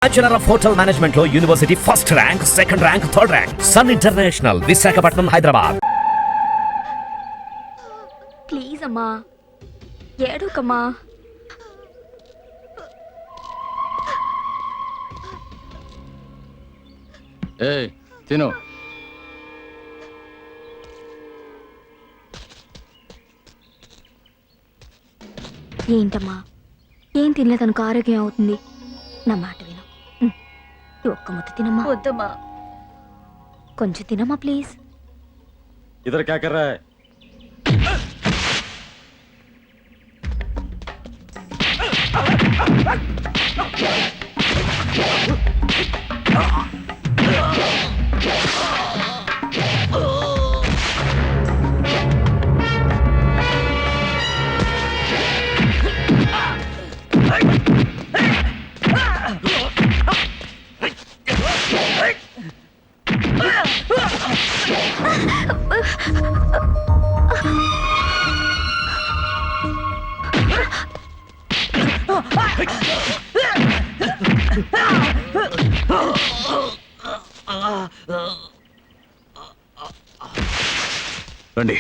Bachelor of hotel management లో university first rank, second rank, third rank. Sun International, Visakhapatnam, Hyderabad. Please అమ్మా, ఏడోకమ్మా. తిను. ఏంటమ్మా, ఏం తినలేదనుకో ఆరోగ్యం అవుతుంది. నా మాట విను. ఈ ఒక్క ముద్ద తినమ్మా. వద్దమ్మా. కొంచెం తినమ్మా ప్లీజ్. ఇద్దరు క్యా కర్ రहा है? రండి.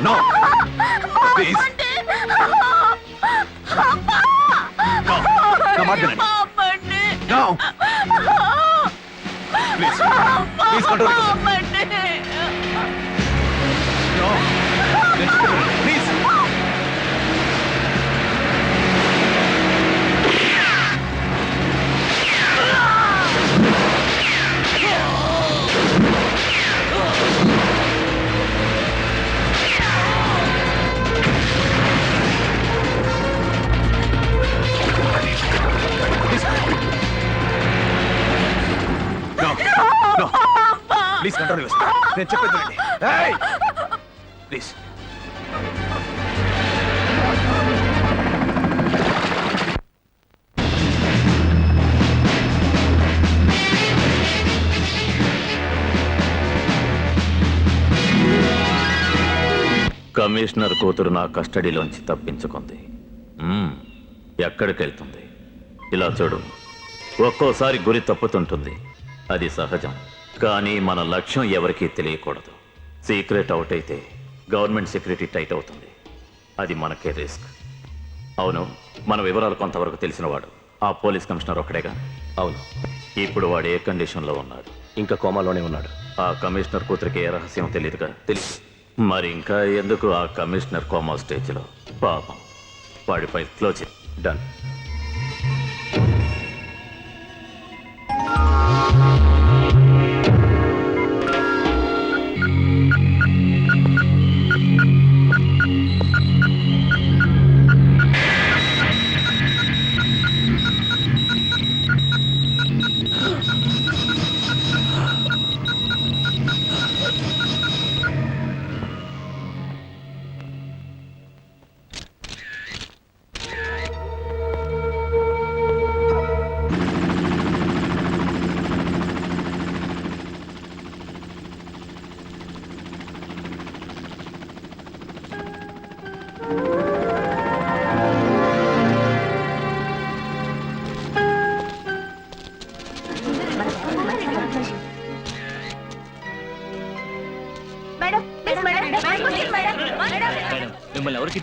No. Please. No. No, Margaret. No. Please. Please control yourself. No. Please. Please control yourself. నేను చెప్పేది వినండి. Hey! Please. కమిషనర్ కూతురు నా కస్టడీలోంచి తప్పించుకుంది. ఎక్కడికి వెళ్తుంది? ఇలా చూడు, ఒక్కోసారి గురి తప్పుతుంటుంది, అది సహజం. కానీ మన లక్ష్యం ఎవరికీ తెలియకూడదు. సీక్రెట్ అవుట్ అయితే గవర్నమెంట్ సెక్యూరిటీ టైట్ అవుతుంది, అది మనకే రిస్క్. అవును, మన వివరాలు కొంతవరకు తెలిసినవాడు ఆ పోలీస్ కమిషనర్ ఒక్కడేగా? అవును. ఇప్పుడు వాడు ఏ కండిషన్లో ఉన్నాడు? ఇంకా కోమాలోనే ఉన్నాడు. ఆ కమిషనర్ కూతురికి ఏ రహస్యం తెలియదుగా? తెలుసు. మరి ఇంకా ఎందుకు ఆ కమిషనర్ కోమా స్టేజ్లో? పాపం, వాడి ఫైల్ క్లోజ్. డన్.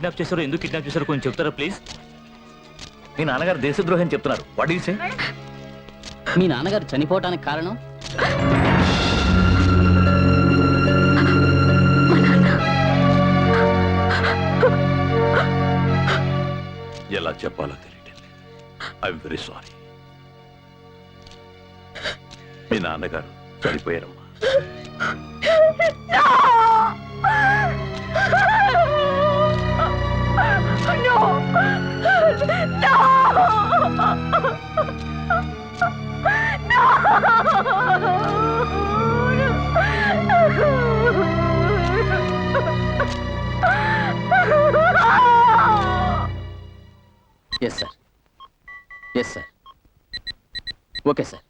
కిడ్నాప్ చేశారో ఎందుకు కిడ్నాప్ చేశారో కొంచెం చెప్తారా ప్లీజ్? మీ నాన్నగారు దేశద్రోహం చెప్తున్నారు. వాట్ యు సే? మీ నాన్నగారు చనిపోవటానికి కారణం ఎలా చెప్పాలో తెలియటం ఐఎమ్ వెరీ సారీ. మీ నాన్నగారు చనిపోయారమ్మా. Yes sir, yes sir, okay sir.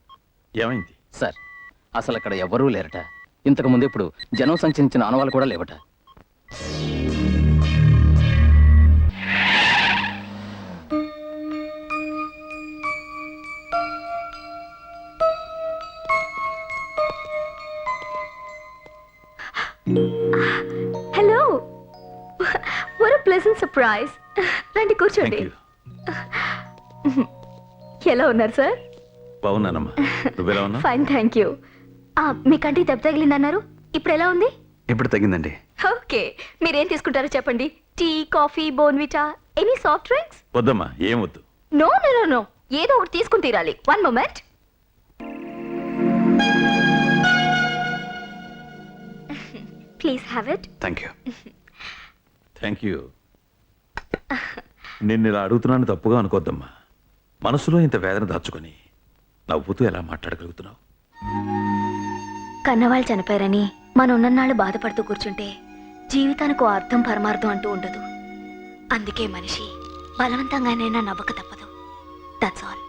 ఏమైంది? సార్ అసలు అక్కడ ఎవరూ లేరట. ఇంతకు ముందు ఇప్పుడు జనం సంచరించిన ఆనవాళ్ళు కూడా లేవట. Hello, what a pleasant surprise. రండి కూర్చోండి. ఎలా ఉన్నారు సార్? బాగున్నానమ్మా. నువ్వెలా ఉన్నా? Fine, thank you. మీ కంటికి దెబ్బ తగిలిందన్నారు, ఇప్పుడు ఎలా ఉంది? ఇప్పుడు తగ్గిందండి. ఓకే, మీరేం తీసుకుంటారో చెప్పండి. Tea, coffee, Bournvita, any soft drinks? వద్దమ్మా, ఏం వద్దు. నో నో నో నో, ఏదో ఒకటి తీసుకుని తీరాలి. One moment. Please have it. Thank you. Thank you. నిన్ను ఇలా అడుగుతున్నాను తప్పుగా అనుకోద్దమ్మా. మనసులో ఇంత వేదన దాచుకొని నవ్వుతూ ఎలా మాట్లాడగలుగుతున్నావు? కన్నవాళ్ళు చనిపోయారని మనం ఉన్నన్నాళ్ళు బాధపడుతూ కూర్చుంటే జీవితానికి ఓ అర్థం పరమార్థం అంటూ ఉండదు. అందుకే మనిషి బలవంతంగానైనా నవ్వక తప్పదు. That's all.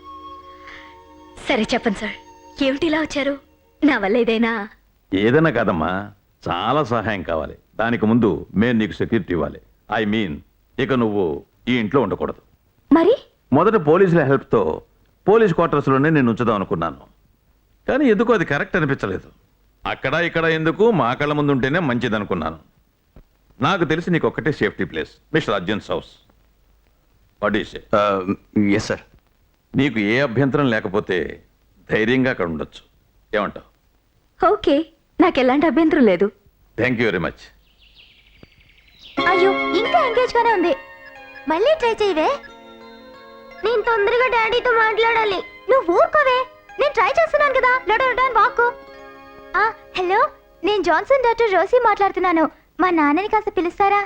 సరే చెప్పండి సార్, ఏమిటి ఇలా వచ్చారు? నా వల్ల ఏదైనా? ఏదైనా కాదమ్మా, చాలా సహాయం కావాలి. దానికి ముందు మేము నీకు సెక్యూరిటీ ఇవ్వాలి. ఐ మీన్, ఇక నువ్వు ఈ ఇంట్లో ఉండకూడదు. మరి మొదట పోలీసుల హెల్ప్తో పోలీస్ క్వార్టర్స్లోనే నేను ఉంచుదాం అనుకున్నాను. కానీ ఎందుకు అది కరెక్ట్ అనిపించలేదు. అక్కడ ఇక్కడ ఎందుకు, మా కళ్ళ ముందు ఉంటేనే మంచిది అనుకున్నాను. నాకు తెలిసి నీకు ఒక్కటే safety place, mister Arjun's house. What you say? Yes sir. నీకు ఏ అభ్యంతరం లేకపోతే ధైర్యంగా అక్కడ ఉండొచ్చు. ఏమంటావు? ఓకే, నాకు ఎలాంటి అభ్యంతరం లేదు. Thank you very much. అయ్యో, ఇంకా ఎంగేజ్ గానే ఉంది. మళ్ళీ ట్రై చేయవే. నేను తొందరగా డాడీతో మాట్లాడాలి. నువ్వు ఊరుకోవే, నేను ట్రై చేస్తున్నాను కదా. లడన్ వాకు. హలో, నేను జాన్సన్ డాక్టర్ రోసీ మాట్లాడుతున్నాను. మా నాన్నని కాస్త పిలుస్తారా?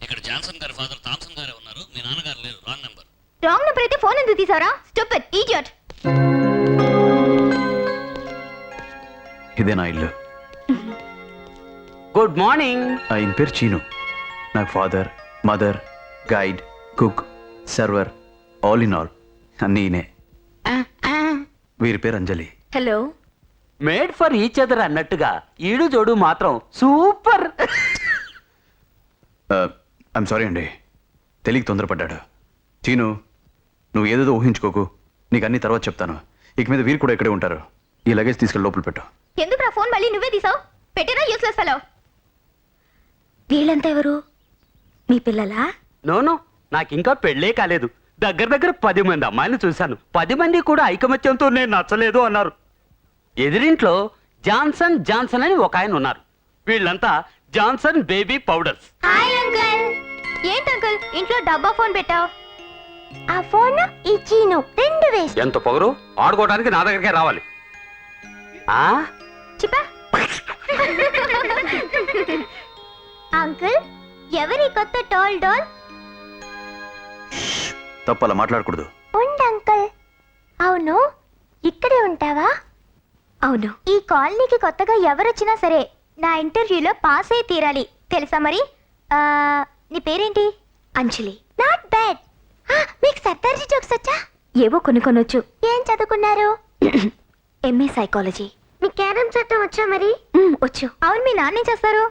ఇక్కడ జాన్సన్ గారి ఫాదర్ థామ్సన్ గారే ఉన్నారు. మీ నాన్నగారు లేరు. Wrong number. రాంగ్ నెంబర్ అయితే ఫోన్ ఎందుకు తీసారా? Stupid idiot. ఇదే నా ఇల్లు. Good morning. ఆయన పేరు చీను. నాకు father, mother, guide, cook, server, all in all అన్నీ ఈయనే. వీరి పేరు Anjali. Hello. Made for each other అన్నట్టుగా ఈడు జోడు మాత్రం సూపర్. ఐఎమ్ సారీ అండి, తెలియక తొందరపడ్డాడు. చీను, నువ్వు ఏదేదో ఊహించుకోకు. నీకు అన్ని తర్వాత చెప్తాను. ఇక మీద వీరు కూడా ఇక్కడే ఉంటారు. ఈ లగేజ్ తీసుకెళ్ళి లోపల పెట్టు. ఎందుకు నా ఫోన్ మళ్ళీ నువ్వే తీసావు? పెట్టేనా యూస్లెస్ ఫెలో. వీళ్ళంతా ఎవరు? మీ పిల్లలా? నోను, నాకు ఇంకా పెళ్ళే కాలేదు. దగ్గర దగ్గర 10 మంది అమ్మాయిని చూశాను. 10 మంది కూడా ఐకమత్యంతో నేను నచ్చలేదు అన్నారు. ఎదిరింట్లో జాన్సన్ జాన్సన్ అని ఒక ఆయన ఉన్నారు. వీళ్ళంతా Johnson baby powders. Hi uncle. ఏంటి అంకుల్ ఇంట్లో డబ్బా ఫోన్ పెట్టావు? ఆ ఫోన్ ఇచ్చిను 2 వేస్ట్. ఎంత పొగరు, ఆడుకోవడానికి నా దగ్గరికే రావాలి. ఆ చిపా. అంకుల్, ఎవరి కొత్త టాల్ డాల్? తప్పు, అలా మాట్లాడకూడదు. ఉండు అంకుల్. అవును, ఇక్కడే ఉంటావా? అవును. ఈ కాలనీకి కొత్తగా ఎవరొచ్చినా సరే నా ఇంటర్వ్యూలో పాస్ అయి తీరాలి, తెలుసా మరి? నీ పేరేంటి? అంజలి. Not bad. మీకు సర్దార్జీ జోక్స్ వచ్చా? ఏవో కొన్ని కొనొచ్చు. ఏం చదువుకున్నారు? MA psychology. మీ క్యారమ్ చట్టం వచ్చా మరి? వచ్చు. అవును, మీ నాన్న ఏం చేస్తారు?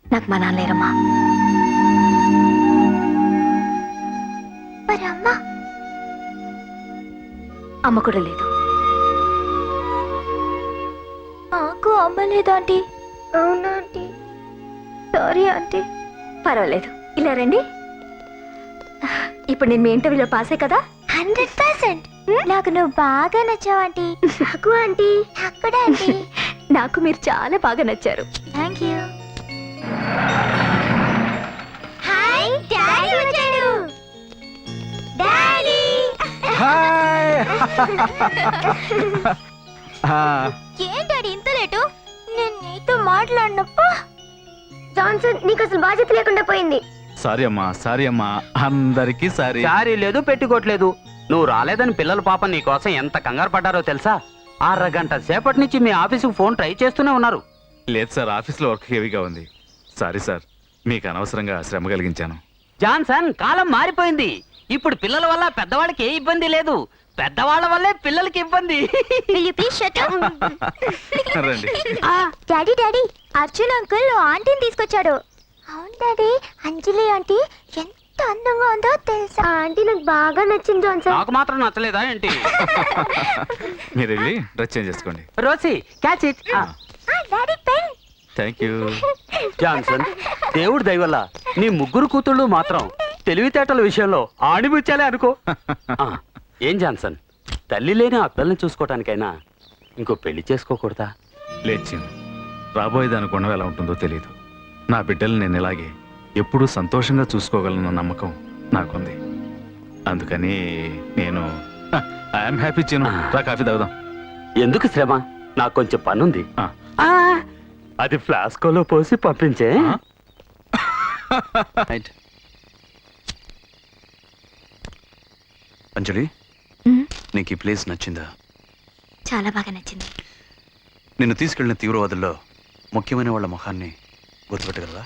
నాకు మా నాన్న లేరమ్మా. మరి అమ్మ? అమ్మ కూడా లేదు. నాకు అమ్మ లేదు ఆంటీ. అవునా ఆంటీ? Sorry aunty. పర్వాలేదు, ఇలా రండి. ఇప్పుడు నేను మీ ఇంటర్వ్యూలో పాసే కదా 100%. నాకు నువ్వు బాగా నచ్చావు ఆంటీ. నాకు ఆంటీ. నాకు కూడా ఆంటీ. నాకు మీరు చాలా బాగా నచ్చారు. Thank you. హాయ్ డాడీ వచ్చాడు. డాడీ. ఏం డాడీ ఇంత లేటు? నేను నీతో మాట్లాడినప్ప జాన్సన్ నీకు అసలు బాధ్యత లేకుండా పోయింది. సారీ అమ్మా అందరికీ సారీ. సారీ లేదు పెట్టుకోవట్లేదు. నువ్వు రాలేదని పిల్లల పాప నీ కోసం ఎంత కంగారు పడ్డారో తెలుసా? అరగంట సేపటి నుంచి మీ ఆఫీసుకు ఫోన్ ట్రై చేస్తూనే ఉన్నారు. లేదు సార్, ఆఫీస్లో వర్క్ హెవీగా ఉంది. సారీ సార్, మీకు అనవసరంగా శ్రమ కలిగించాను. జాన్సన్, కాలం మారిపోయింది. ఇప్పుడు పిల్లల వల్ల పెద్దవాళ్ళకి ఏ ఇబ్బంది లేదు, పెద్దవాళ్ళ వల్లే పిల్లలకి ఇబ్బంది. Will you please shut up? రండి. డాడీ డాడీ, అర్జున్ అంకుల్ ఆంటీని తీసుకొచ్చాడు. అవును డాడీ, అంజలి ఆంటీ ఎంత అందంగా ఉందో తెలుసా? ఆంటీ నాకు బాగా నచ్చింది జాన్సన్. నాకు మాత్రం నచ్చలేదా ఏంటి? మీరు వెళ్ళి డ్రెస్ చేంజ్ చేసుకోండి. Rosie catch it. Daddy pen. Thank you. Johnson, దేవుడి దయ వల్ల నీ ముగ్గురు కూతుళ్ళు మాత్రం తెలివితేటల విషయంలో ఆణిముచ్చాలే అనుకో. ఆ, ఏం జాన్సన్, తల్లి లేని ఆ పిల్లని చూసుకోవటానికైనా ఇంకో పెళ్లి చేసుకోకూడదా? లేచి రాబోయేది అనుకోవడం ఎలా ఉంటుందో తెలియదు. నా బిడ్డలు నేను ఇలాగే ఎప్పుడూ సంతోషంగా చూసుకోగలనన్న నమ్మకం నాకుంది. అందుకని నేను ఐఎమ్ హ్యాపీ. చిన్న రా కాఫీ తాగుదాం. ఎందుకు శ్రమ, నాకు కొంచెం పనుంది. ఆ. ఆ, అది ఫ్లాస్కోలో పోసి పంపించే. అంజలి, నీకు ఈ ప్లేస్ నచ్చిందా? చాలా బాగా నచ్చింది. నిన్ను తీసుకెళ్లిన తీవ్రవాదుల్లో ముఖ్యమైన వాళ్ళ ముఖాన్ని గుర్తుపెట్టగలరా?